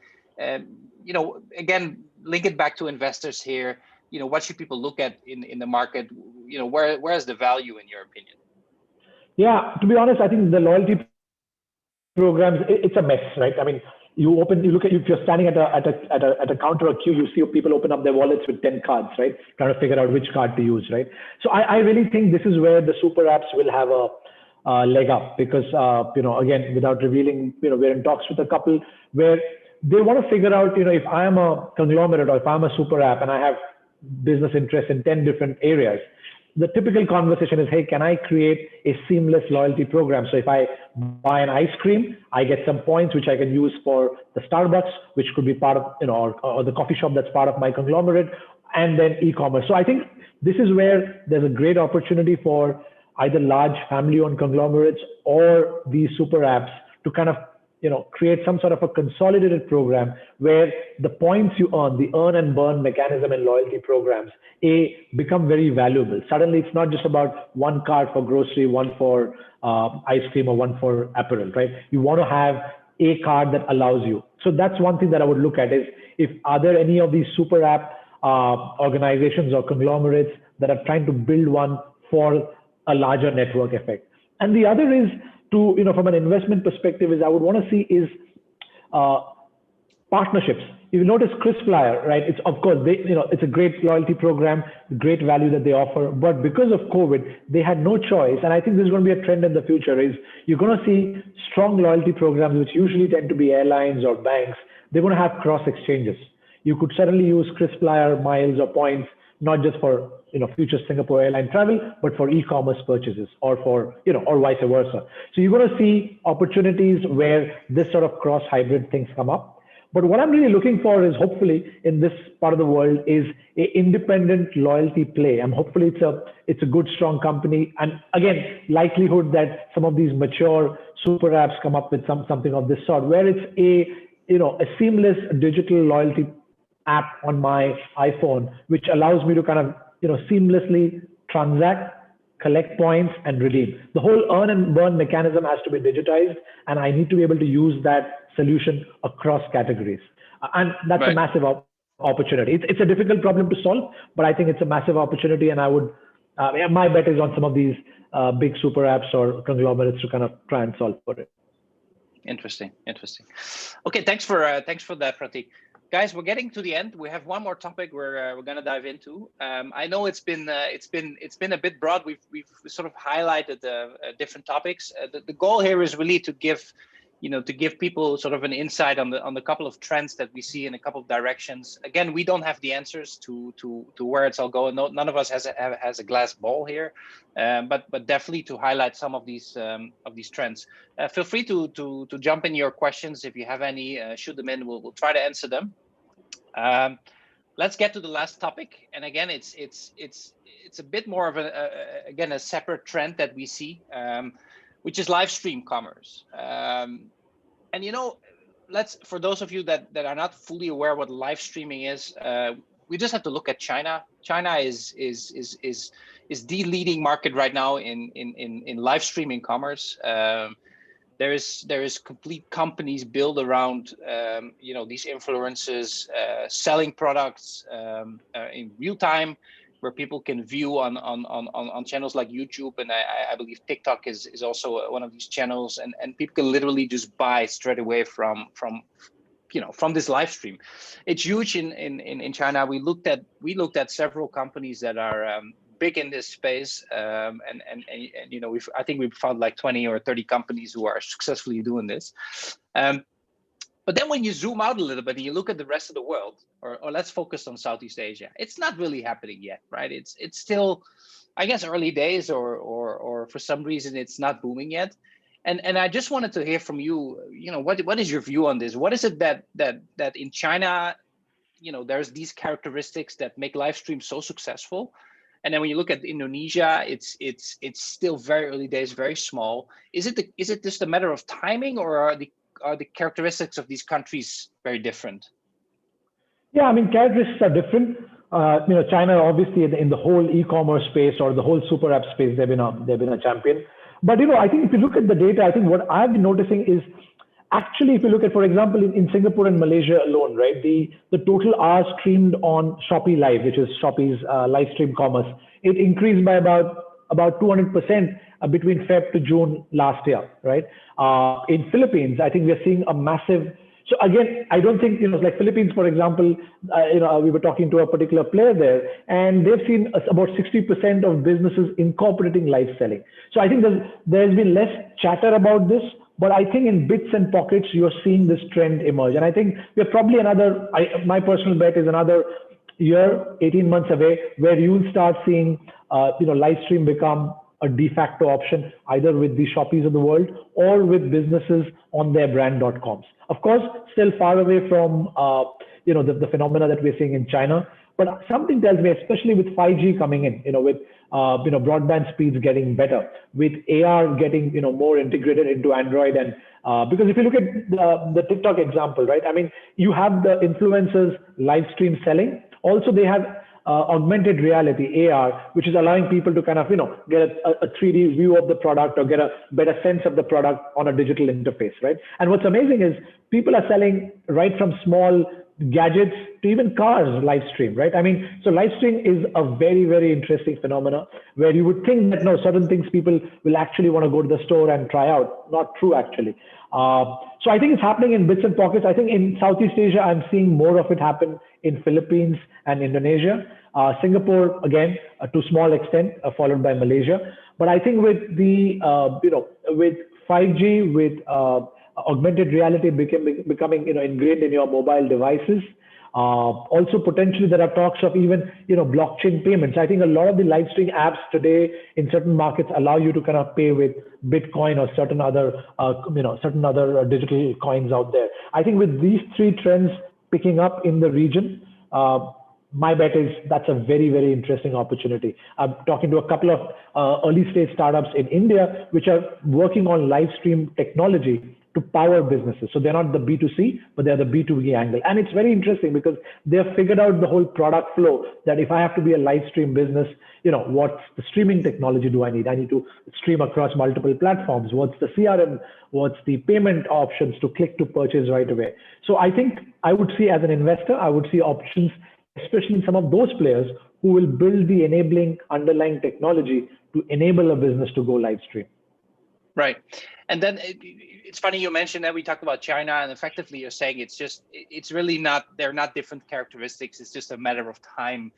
again, link it back to investors here. What should people look at in the market? Where's the value in your opinion? Yeah, to be honest, I think the loyalty programs, it's a mess, right? I mean, you look at, if you're standing at a counter or queue, you see people open up their wallets with 10 cards, right? Trying to figure out which card to use, right? So I really think this is where the super apps will have a leg up because, again, without revealing, we're in talks with a couple where they want to figure out, if I am a conglomerate or if I'm a super app and I have business interests in 10 different areas, the typical conversation is, hey, can I create a seamless loyalty program? So if I buy an ice cream, I get some points which I can use for the Starbucks, which could be part of, or the coffee shop that's part of my conglomerate, and then e-commerce. So I think this is where there's a great opportunity for either large family-owned conglomerates or these super apps to kind of create some sort of a consolidated program where the points you earn, the earn and burn mechanism in loyalty programs, become very valuable. Suddenly, it's not just about one card for grocery, one for ice cream, or one for apparel, right? You want to have a card that allows you. So that's one thing that I would look at is, are there any of these super app organizations or conglomerates that are trying to build one for a larger network effect? And the other is, from an investment perspective, is I would want to see is partnerships. You notice KrisFlyer, right? It's, of course, it's a great loyalty program, great value that they offer, but because of COVID, they had no choice. And I think this is going to be a trend in the future is you're going to see strong loyalty programs, which usually tend to be airlines or banks. They're going to have cross exchanges. You could suddenly use KrisFlyer miles or points, not just for future Singapore airline travel, but for e-commerce purchases or for, or vice versa. So you're going to see opportunities where this sort of cross hybrid things come up. But what I'm really looking for is hopefully in this part of the world is an independent loyalty play. And hopefully it's a good, strong company. And again, likelihood that some of these mature super apps come up with something of this sort, where it's a seamless digital loyalty app on my iPhone, which allows me to kind of seamlessly transact, collect points, and redeem. The whole earn and burn mechanism has to be digitized, and I need to be able to use that solution across categories. And that's a massive opportunity. It's a difficult problem to solve, but I think it's a massive opportunity, and I would, my bet is on some of these big super apps or conglomerates to kind of try and solve for it. Interesting. Okay, thanks for that, Prantik. Guys, we're getting to the end. We have one more topic we're going to dive into. I know it's been a bit broad. We've sort of highlighted different topics. The goal here is really to give people sort of an insight on the couple of trends that we see in a couple of directions. Again, we don't have the answers to where it's all going. None of us has a glass ball here, but definitely to highlight some of these trends. Feel free to jump in your questions if you have any. Shoot them in. We'll try to answer them. Let's get to the last topic. And again, it's a bit more of a separate trend that we see. Which is live stream commerce. And for those of you that are not fully aware what live streaming is, we just have to look at China. China is the leading market right now in live streaming commerce. There is complete companies built around these influencers selling products in real time, where people can view on channels like YouTube, and I believe TikTok is also one of these channels, and people can literally just buy straight away from this live stream. It's huge in China. We looked at several companies that are big in this space, and I think we've found like 20 or 30 companies who are successfully doing this. But then when you zoom out a little bit and you look at the rest of the world, or let's focus on Southeast Asia, it's not really happening yet, right? It's still, I guess, early days, or for some reason it's not booming yet. And I just wanted to hear from you, what is your view on this? What is it that in China, there's these characteristics that make live stream so successful? And then when you look at Indonesia, it's still very early days, very small. Is it just a matter of timing, or are the characteristics of these countries very different? Yeah, I mean, characteristics are different. China obviously in the whole e-commerce space or the whole super app space, they've been a champion. But I think if you look at the data, I think what I've been noticing is actually, if you look at, for example, in Singapore and Malaysia alone, right, the total hours streamed on Shopee Live, which is Shopee's live stream commerce, it increased by about 200% between Feb to June last year, right? In Philippines, I think we're seeing a massive. So again, I don't think, like Philippines, for example, we were talking to a particular player there, and they've seen about 60% of businesses incorporating live selling. So I think there's been less chatter about this, but I think in bits and pockets, you're seeing this trend emerge. And I think we're probably my personal bet is another year, 18 months away, where you'll start seeing, live stream become a de facto option, either with the Shopees of the world or with businesses on their brand.coms. Of course, still far away from, the phenomena that we're seeing in China. But something tells me, especially with 5G coming in, with broadband speeds getting better, with AR getting more integrated into Android, and because if you look at the TikTok example, right? I mean, you have the influencers live stream selling. Also, they have augmented reality, AR, which is allowing people to kind of get a 3D view of the product or get a better sense of the product on a digital interface, right? And what's amazing is people are selling right from small gadgets to even cars live stream, right? I mean, so live stream is a very, very interesting phenomena where you would think that certain things people will actually want to go to the store and try out. Not true, actually. So I think it's happening in bits and pockets. I think in Southeast Asia, I'm seeing more of it happen in Philippines and Indonesia. Singapore, again, to small extent, followed by Malaysia. But I think with the, with 5G, with augmented reality becoming ingrained in your mobile devices. Also, potentially there are talks of even blockchain payments. I think a lot of the live stream apps today in certain markets allow you to kind of pay with Bitcoin or certain other digital coins out there. I think with these three trends picking up in the region, my bet is that's a very, very interesting opportunity. I'm talking to a couple of early stage startups in India which are working on live stream technology to power businesses. So they're not the B2C, but they're the B2B angle. And it's very interesting because they've figured out the whole product flow that if I have to be a live stream business, what's the streaming technology do I need? I need to stream across multiple platforms. What's the CRM? What's the payment options to click to purchase right away? So I think I would see, as an investor, I would see options, especially in some of those players who will build the enabling underlying technology to enable a business to go live stream. Right. And then it's funny you mentioned that we talked about China, and effectively you're saying it's really not, they're not different characteristics. It's just a matter of time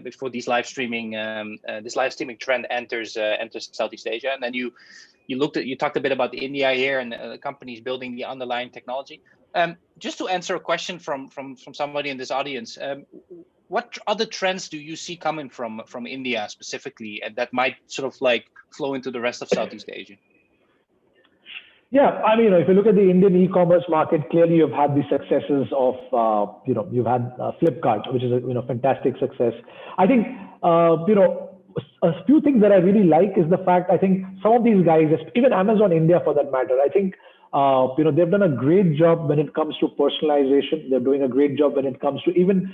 before these live streaming this live streaming trend enters Southeast Asia. And then you talked a bit about India here and the companies building the underlying technology. Just to answer a question from somebody in this audience, what other trends do you see coming from India specifically, and that might sort of like flow into the rest of Southeast Asia? Yeah, I mean, if you look at the Indian e-commerce market, clearly you've had the successes of, you've had Flipkart, which is a fantastic success. I think, a few things that I really like is the fact, I think some of these guys, even Amazon India for that matter, I think, they've done a great job when it comes to personalization. They're doing a great job when it comes to even,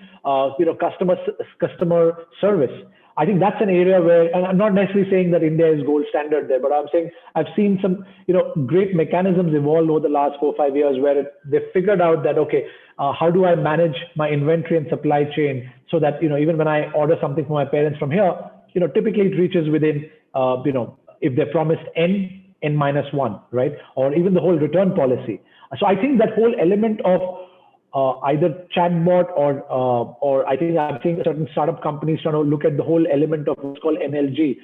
customer service. I think that's an area where, and I'm not necessarily saying that India is gold standard there, but I'm saying I've seen some, great mechanisms evolve over the last 4 or 5 years where they've figured out that, okay, how do I manage my inventory and supply chain so that, even when I order something for my parents from here, typically it reaches within, if they promised N-1, right? Or even the whole return policy. So I think that whole element of either chatbot or I think I'm seeing certain startup companies trying to look at the whole element of what's called NLG,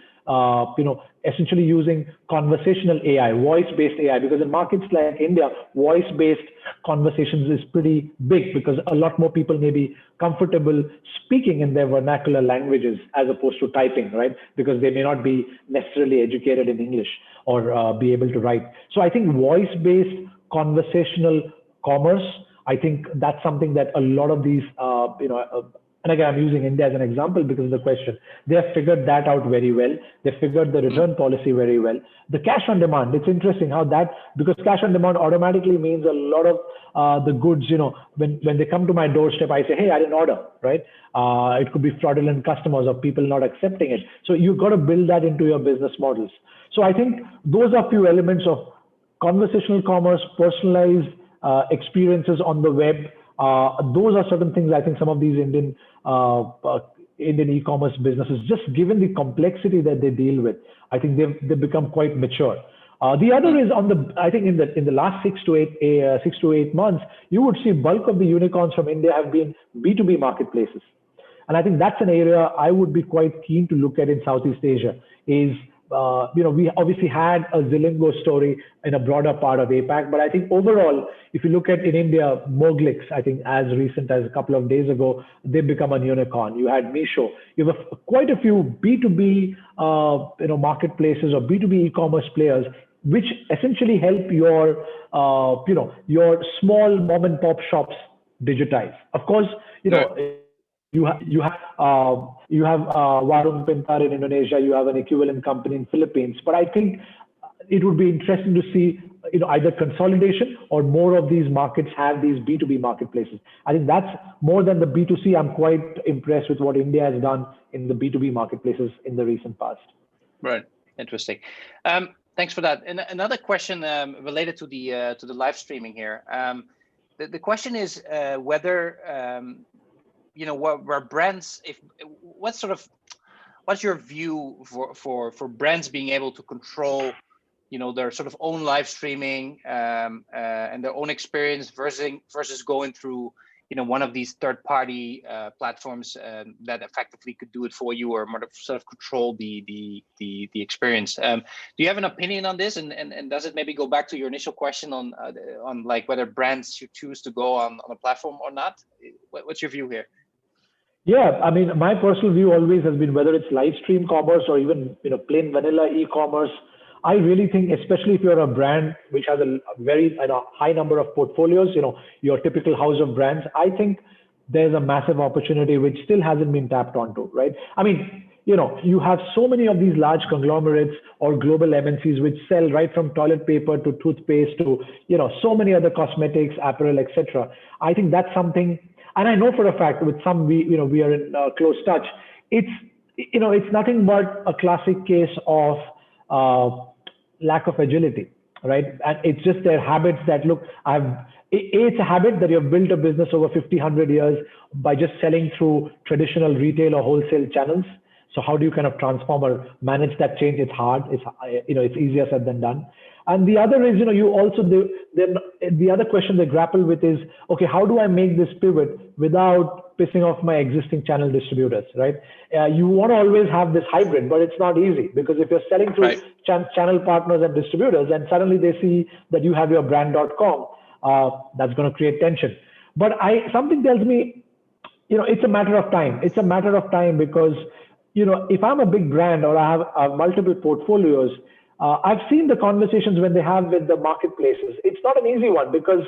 essentially using conversational AI, voice-based AI, because in markets like India, voice-based conversations is pretty big because a lot more people may be comfortable speaking in their vernacular languages as opposed to typing, right? Because they may not be necessarily educated in English or be able to write. So I think voice-based conversational commerce, I think that's something that a lot of these, and again, I'm using India as an example because of the question. They have figured that out very well. They figured the return policy very well. The cash on demand, it's interesting how that, because cash on demand automatically means a lot of the goods, when they come to my doorstep, I say, hey, I didn't order, right? It could be fraudulent customers or people not accepting it. So you've got to build that into your business models. So I think those are few elements of conversational commerce, personalized experiences on the web. Those are certain things I think some of these Indian e-commerce businesses, just given the complexity that they deal with, I think they've become quite mature. The other is I think in the last 6 to 8 months, you would see bulk of the unicorns from India have been B2B marketplaces. And I think that's an area I would be quite keen to look at in Southeast Asia is, we obviously had a Zilingo story in a broader part of APAC, but I think overall, if you look at in India, Moglix, I think as recent as a couple of days ago, they've become a unicorn. You had Meesho. You have quite a few B2B, marketplaces or B2B e-commerce players, which essentially help your, your small mom and pop shops digitize. Of course, you have Warung Pintar in Indonesia. You have an equivalent company in Philippines. But I think it would be interesting to see, either consolidation or more of these markets have these B2B marketplaces. I think that's more than the B2C. I'm quite impressed with what India has done in the B2B marketplaces in the recent past. Right. Interesting. Thanks for that. And another question related to the live streaming here. The question is whether where brands, what's your view for brands being able to control, their sort of own live streaming and their own experience versus going through, one of these third-party platforms that effectively could do it for you or sort of control the experience. Do you have an opinion on this? And does it maybe go back to your initial question on like whether brands should choose to go on a platform or not? What's your view here? Yeah, I mean, my personal view always has been whether it's live stream commerce or even plain vanilla e-commerce. I really think, especially if you're a brand which has a very high number of portfolios, your typical house of brands, I think there's a massive opportunity which still hasn't been tapped onto, right? I mean, you have so many of these large conglomerates or global MNCs which sell right from toilet paper to toothpaste to, so many other cosmetics, apparel, etc. I think that's something. And I know for a fact with some we are in close touch. It's nothing but a classic case of lack of agility, right? And it's just their habits that look. It's a habit that you've built a business over 50, 100 years by just selling through traditional retail or wholesale channels. So how do you kind of transform or manage that change? It's hard. It's easier said than done. And the other is, the other question they grapple with is, okay, how do I make this pivot without pissing off my existing channel distributors, right? You want to always have this hybrid, but it's not easy, because if you're selling through channel partners and distributors, and suddenly they see that you have your brand.com, that's going to create tension. But something tells me, it's a matter of time. It's a matter of time because, if I'm a big brand or I have multiple portfolios, I've seen the conversations when they have with the marketplaces. It's not an easy one because,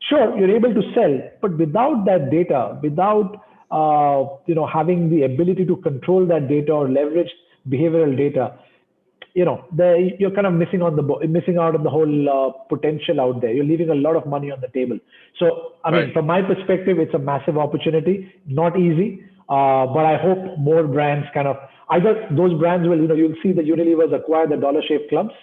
sure, you're able to sell, but without that data, without having the ability to control that data or leverage behavioral data, you're kind of missing out on the whole potential out there. You're leaving a lot of money on the table. So, I mean, from my perspective, it's a massive opportunity. Not easy, but I hope more brands either those brands will, you'll see the Unilever's acquire the Dollar Shave Clubs,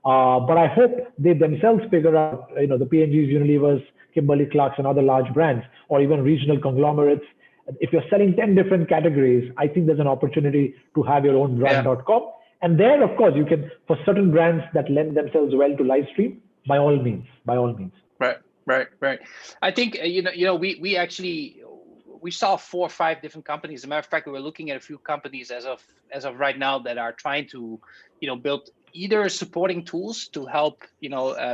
but I hope they themselves figure out, the P&G's, Unilever's, Kimberly-Clark's and other large brands, or even regional conglomerates. If you're selling 10 different categories, I think there's an opportunity to have your own brand.com. And there, of course, you can, for certain brands that lend themselves well to live stream, by all means. Right. I think, we saw 4 or 5 different companies. As a matter of fact, we were looking at a few companies as of right now that are trying to, build either supporting tools to help,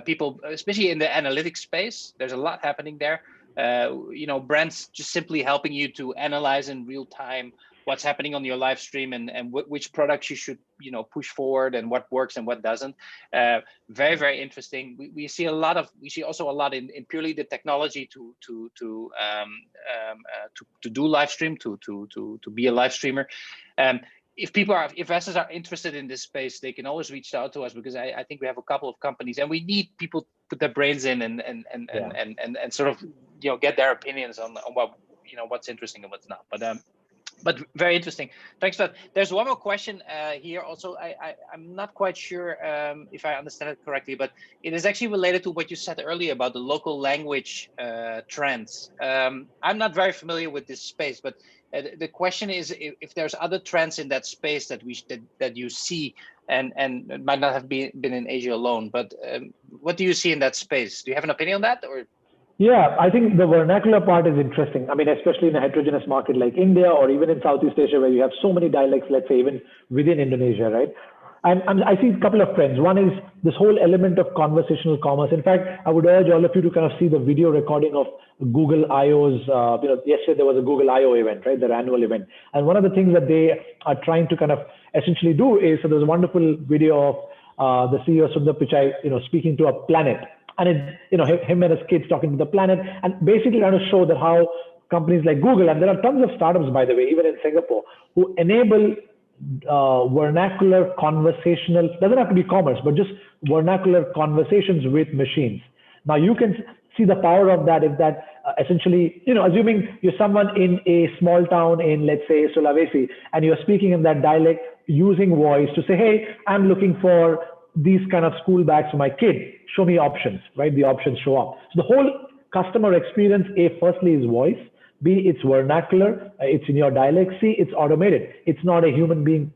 people, especially in the analytics space. There's a lot happening there. Brands just simply helping you to analyze in real time what's happening on your live stream and which products you should, push forward and what works and what doesn't. Very, very interesting. We see also a lot in purely the technology to do live stream, to be a live streamer. If investors are interested in this space, they can always reach out to us, because I think we have a couple of companies and we need people to put their brains in and sort of, get their opinions on what, what's interesting and what's not. But very interesting. Thanks for that. There's one more question here also. I'm not quite sure if I understand it correctly, but it is actually related to what you said earlier about the local language trends. I'm not very familiar with this space, but the question is if there's other trends in that space that you see, and it might not have been in Asia alone, but what do you see in that space? Do you have an opinion on that, or? Yeah, I think the vernacular part is interesting. I mean, especially in a heterogeneous market like India, or even in Southeast Asia, where you have so many dialects, let's say even within Indonesia, right? And I see a couple of trends. One is this whole element of conversational commerce. In fact, I would urge all of you to kind of see the video recording of Google I/O's, yesterday there was a Google I/O event, right? Their annual event. And one of the things that they are trying to kind of essentially do is, so there's a wonderful video of the CEO Sundar Pichai, speaking to a planet. And it's, him and his kids talking to the planet, and basically trying to show that how companies like Google, and there are tons of startups, by the way, even in Singapore, who enable vernacular conversational, doesn't have to be commerce, but just vernacular conversations with machines. Now you can see the power of that if that essentially, assuming you're someone in a small town in, let's say, Sulawesi, and you're speaking in that dialect using voice to say, hey, I'm looking for these kind of school bags for my kid, show me options, right? The options show up. So the whole customer experience, firstly is voice, B, it's vernacular, it's in your dialect, C, it's automated. It's not a human being,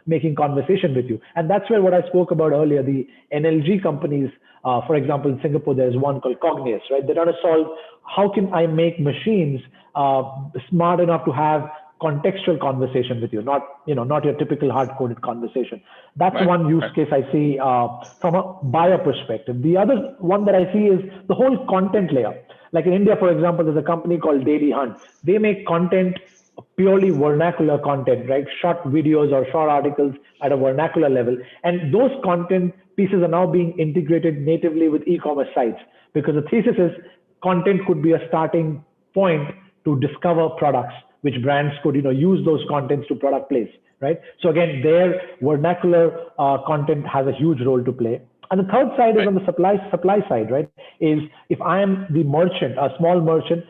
making conversation with you. And that's where what I spoke about earlier, the NLG companies, for example, in Singapore, there's one called Cognius, right? They're trying to solve, how can I make machines smart enough to have contextual conversation with you, not your typical hard-coded conversation. That's one use case I see from a buyer perspective. The other one that I see is the whole content layer. Like in India, for example, there's a company called Daily Hunt. They make content, purely vernacular content, right? Short videos or short articles at a vernacular level. And those content pieces are now being integrated natively with e-commerce sites, because the thesis is content could be a starting point to discover products, which brands could use those contents to product place, right? So again, their vernacular content has a huge role to play. And the third side is on the supply side, right? Is if I am the merchant, a small merchant,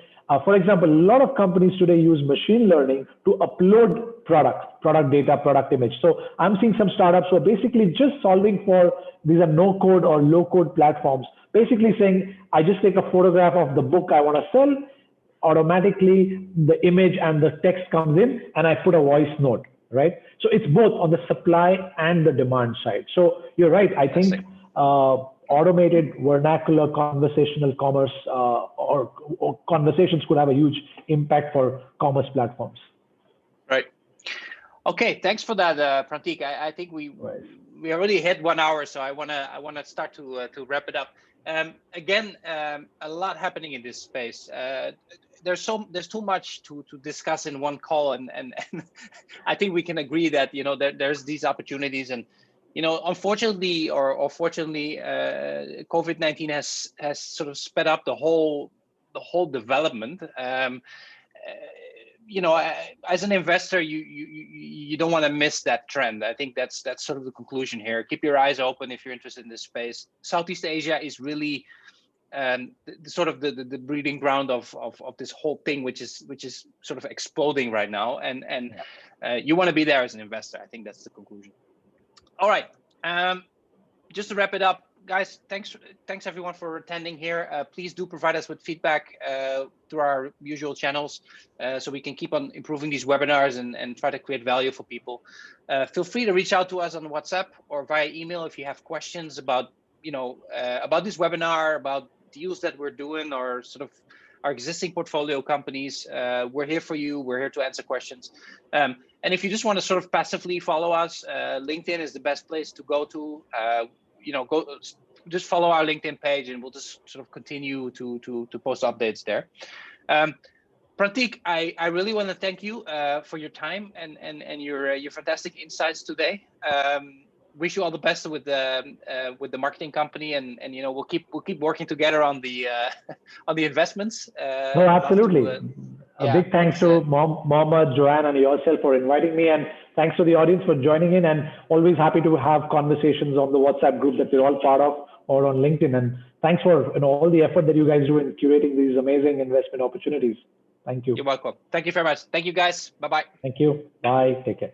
for example, a lot of companies today use machine learning to upload product data, product image. So I'm seeing some startups who are basically just solving for, these are no code or low code platforms, basically saying, I just take a photograph of the book I want to sell, automatically the image and the text comes in, and I put a voice note, right? So it's both on the supply and the demand side. So you're right. I think automated vernacular conversational commerce or conversations could have a huge impact for commerce platforms. Right. Okay. Thanks for that, Prantik. I think we already hit 1 hour, so I wanna start to wrap it up. Again, a lot happening in this space. There's too much to discuss in one call, and I think we can agree that there's these opportunities, and unfortunately or fortunately, COVID-19 has sort of sped up the whole development. As an investor, you don't want to miss that trend. I think that's sort of the conclusion here. Keep your eyes open if you're interested in this space. Southeast Asia is really the breeding ground of this whole thing, which is sort of exploding right now, and you want to be there as an investor. I think that's the conclusion. All right, just to wrap it up, guys, thanks everyone for attending here. Please do provide us with feedback through our usual channels, so we can keep on improving these webinars and try to create value for people. Feel free to reach out to us on WhatsApp or via email if you have questions about about this webinar, about deals that we're doing, or sort of our existing portfolio companies. We're here for you. We're here to answer questions. And if you just want to sort of passively follow us, LinkedIn is the best place to go to. Just follow our LinkedIn page, and we'll just sort of continue to post updates there. Prantik, I really want to thank you for your time and your fantastic insights today. Wish you all the best with the marketing company, and we'll keep working together on the investments. No, absolutely. A big thanks to Mohammed, Joanne, and yourself for inviting me, and thanks to the audience for joining in. And always happy to have conversations on the WhatsApp group that we're all part of, or on LinkedIn. And thanks for all the effort that you guys do in curating these amazing investment opportunities. Thank you. You're welcome. Thank you very much. Thank you, guys. Bye-bye. Thank you. Bye. Take care.